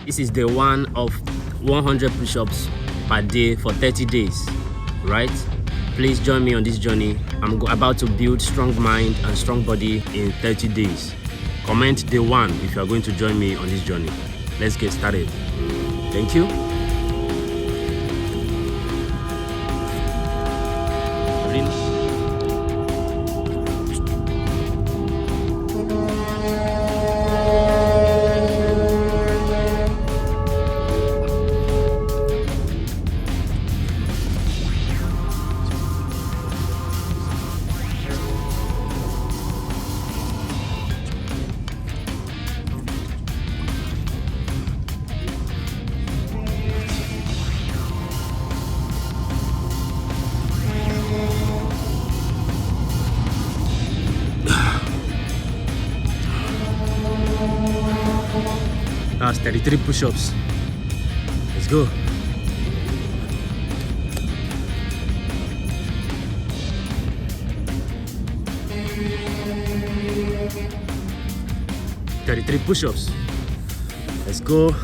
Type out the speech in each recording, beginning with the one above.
This is day 1 of 100 push-ups per day for 30 days, right? Please join me on this journey. I'm about to build strong mind and strong body in 30 days. Comment day 1 if you are going to join me on this journey. Let's get started. Thank you. That's 33 push-ups. Let's go. Thirty-three push-ups. Let's go.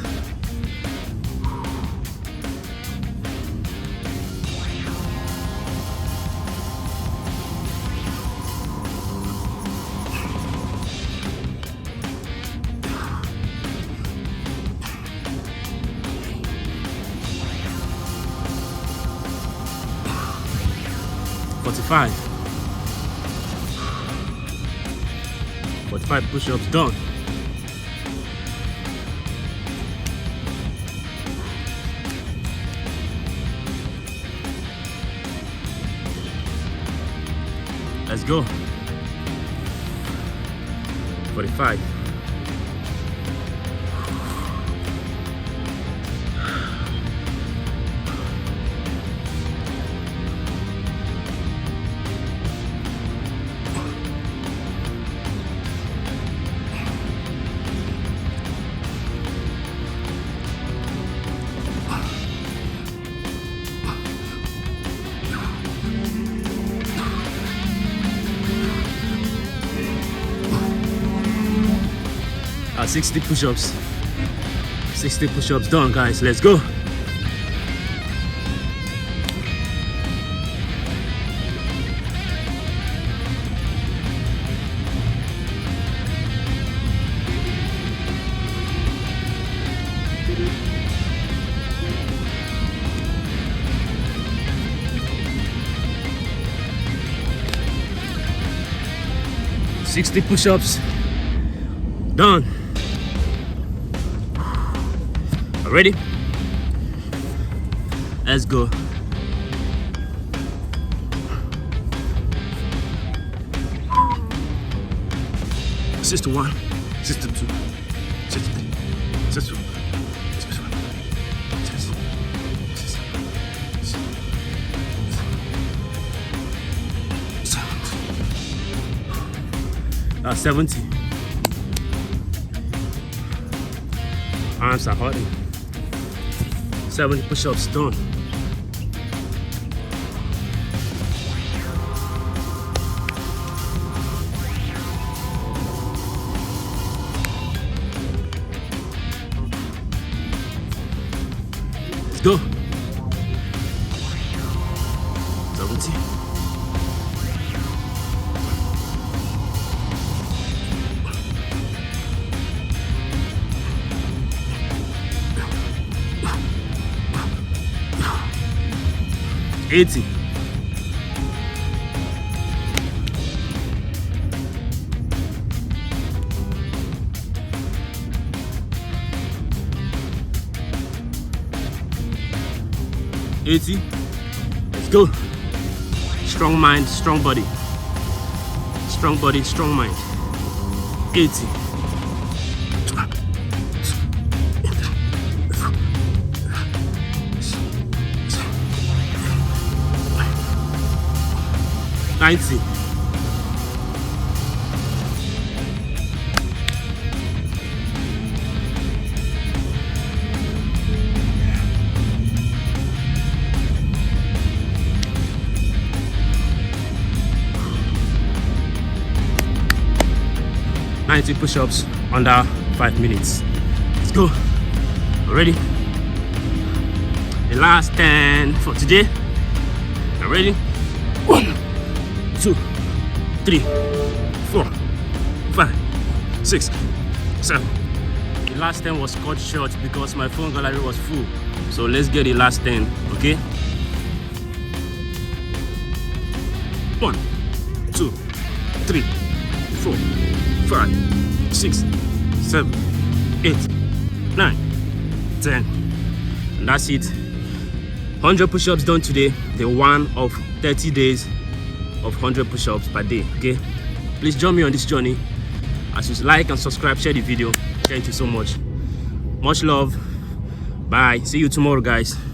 Forty-five push-ups done. Let's go. 45. Our 60 push-ups. 60 push-ups done, guys. Let's go. $60 push-ups done. Ready? Let's go. Sister 1, sister 2, sister 3, sister 4, sister 1, sister 70. Arms are hurting. 70 push-ups done. Let's go. 70. $80. Let's go. Strong mind, strong body. Strong body, strong mind. 80. $90. $90 push-ups under 5 minutes. Let's go. Ready? The last 10 for today. Are ready? 1, 2, 3, 4, 5, 6, 7. The last 10 was cut short because my phone gallery was full. So let's get the last 10, okay? 1, 2, 3, 4, 5, 6, 7, 8, 9, 10. And that's it. 100 push-ups done today. The one of 30 days of 100 push-ups per day, okay? Please join me on this journey. As you like and subscribe, share the video. Thank you so much. Much love. Bye. See you tomorrow, guys.